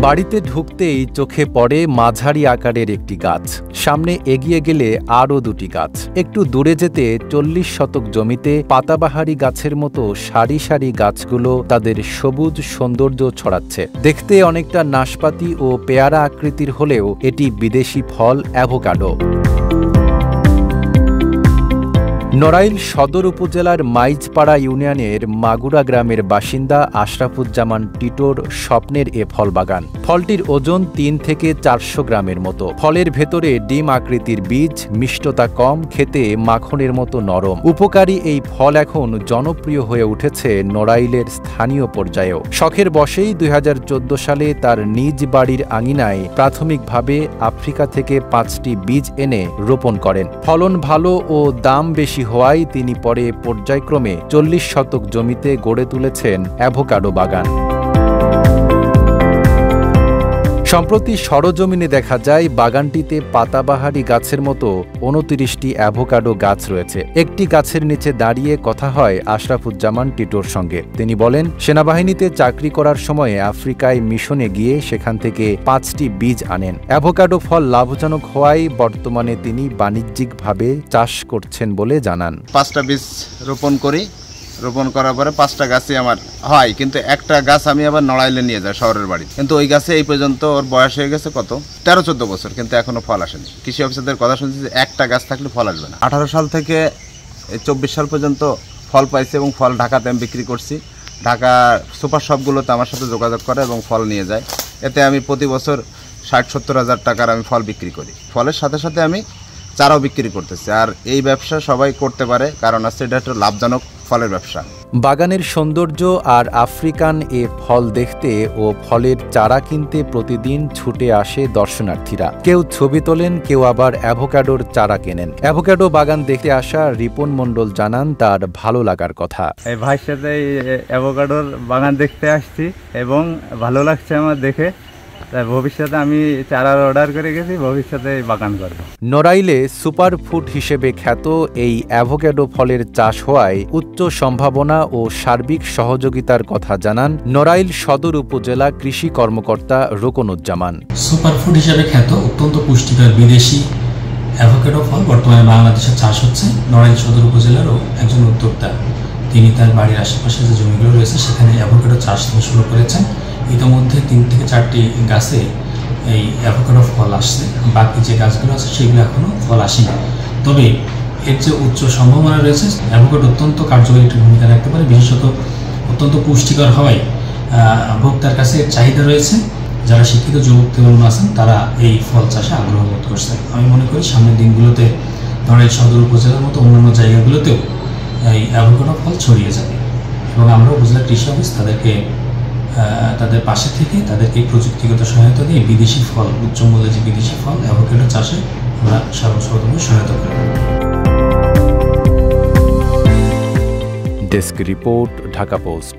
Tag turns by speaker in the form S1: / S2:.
S1: বাড়িতে ঢুকতেই চোখে পড়ে মাঝারি আকারের একটি গাছ। সামনে এগিয়ে গেলে আরও দুটি গাছ। একটু দূরে যেতে ৪০ শতক জমিতে পাতাবাহারি গাছের মতো সারি সারি গাছগুলো তাদের সবুজ সৌন্দর্য ছড়াচ্ছে। দেখতে অনেকটা নাশপাতি ও পেয়ারা আকৃতির হলেও এটি বিদেশি ফল অ্যাভোকাডো। নড়াইল সদর উপজেলার মাইজপাড়া ইউনিয়নের মাগুরা গ্রামের বাসিন্দা আশরাফুজ্জামান টিটোর স্বপ্নের এ ফল বাগান। ফলটির ওজন ৩ থেকে ৪০০ গ্রামের মতো। ফলের ভেতরে ডিম আকৃতির বীজ, মিষ্টতা কম, খেতে মাখনের মতো নরম। উপকারী এই ফল এখন জনপ্রিয় হয়ে উঠেছে নড়াইলের স্থানীয় পর্যায়েও। শখের বশেই ২০১৪ সালে তার নিজ বাড়ির আঙিনায় প্রাথমিকভাবে আফ্রিকা থেকে ৫টি বীজ এনে রোপণ করেন। ফলন ভালো ও দাম বেশি হওয়ায় তিনি পরে পর্যায়ক্রমে ৪০ শতক জমিতে গড়ে তুলেছেন অ্যাভোকাডো বাগান। সম্প্রতি সরজমিনে দেখা যায় বাগানটিতে পাতাবাহারি গাছের মতো ২৯টি অ্যাভোকাডো গাছ রয়েছে। একটি গাছের নিচে দাঁড়িয়ে কথা হয় আশরাফুজ্জামান টিটোর সঙ্গে। তিনি বলেন, সেনাবাহিনীতে চাকরি করার সময়ে আফ্রিকায় মিশনে গিয়ে সেখান থেকে ৫টি বীজ আনেন। অ্যাভোকাডো ফল লাভজনক হওয়ায় বর্তমানে তিনি বাণিজ্যিকভাবে চাষ করছেন বলে জানান।
S2: ৫টা বীজ রোপণ করি। রোপণ করার পরে ৫টা গাছই আমার হয়, কিন্তু একটা গাছ আমি আবার নড়াইলে নিয়ে যাই শহরের বাড়ি। কিন্তু ওই গাছে এই পর্যন্ত ওর বয়স হয়ে গেছে কত ১৩-১৪ বছর, কিন্তু এখনো ফল আসেনি। কৃষি অফিসারদের কথা শুনছি যে একটা গাছ থাকলে ফল আসবে না। ১৮ সাল থেকে ২৪ সাল পর্যন্ত ফল পাইছে এবং ফল ঢাকাতে আমি বিক্রি করছি। ঢাকা সুপার শপগুলোতে আমার সাথে যোগাযোগ করে এবং ফল নিয়ে যায়। এতে আমি প্রতি বছর ৬০-৭০ হাজার টাকার আমি ফল বিক্রি করি। ফলের সাথে সাথে আমি চারাও বিক্রি করতেছি। আর এই ব্যবসা সবাই করতে পারে, কারণ আছে এটা একটা লাভজনক ফলের ব্যবসা।
S1: বাগানের সৌন্দর্য আর আফ্রিকান এ ফল দেখতে ও ফলের চারা কিনতে প্রতিদিন ছুটে আসে দর্শনার্থীরা। কেউ ছবি তোলেন, কেউ আবার অ্যাভোকাডোর চারা কেনেন। অ্যাভোকাডো বাগান দেখতে আসা রিপন মণ্ডল জানান তার ভালো লাগার কথা।
S3: এই ভাইয়ের সাথে অ্যাভোকাডোর বাগান দেখতে আসছি এবং ভালো লাগছে আমার দেখে। ভবিষ্যতে আমি চারা অর্ডার করে গেছি, ভবিষ্যতে বাগান করব।
S1: নড়াইলে সুপার ফুড হিসেবে খ্যাত এই অ্যাভোকাডো ফলের চাষ হওয়ায় উচ্চ সম্ভাবনা ও সার্বিক সহযোগিতার কথা জানান নড়াইল সদর উপজেলা কৃষি কর্মকর্তা রোকনুজ্জামান।
S4: সুপার ফুড হিসেবে খ্যাত অত্যন্ত পুষ্টিকর বিদেশি অ্যাভোকাডো ফল বর্তমানে বাংলাদেশে চাষ হচ্ছে। নড়াইল সদর উপজেলারও একজন উদ্যোক্তা, তিনি তার বাড়ির আশেপাশে যে জমিগুলো রয়েছে সেখানে অ্যাভোকাডো চাষ থেকে শুরু করেছেন। ইতিমধ্যে ৩ থেকে ৪টি গাছে এই অ্যাভোকাডো ফল আসছে। বাকি যে গাছগুলো আছে সেগুলো এখনও ফল আসেনি। তবে এর যে উচ্চ সম্ভাবনা রয়েছে, অ্যাভোকাডো অত্যন্ত কার্যকরী একটি ভূমিকা রাখতে পারে। বিশেষত অত্যন্ত পুষ্টিকর হওয়ায় ভোক্তার কাছে চাহিদা রয়েছে। যারা শিক্ষিত যুবক তরুণ আছেন তারা এই ফল চাষে আগ্রহ বোধ করছে। আমি মনে করি সামনের দিনগুলোতে নড়াইল সদর উপজেলার মতো অন্যান্য জায়গাগুলোতেও এই অ্যাভোকাডো ফল ছড়িয়ে যাবে এবং আমরা উপজেলা কৃষি অফিস তাদের পাশে থেকে তাদেরকে প্রযুক্তিগত সহায়তা দিয়ে বিদেশি ফল, উচ্চ মূল্যের যে বিদেশি ফল অ্যাভোকাডো চাষে আমরা সর্বপ্রথমে সহায়তা করব।
S1: Desk report, Dhaka post.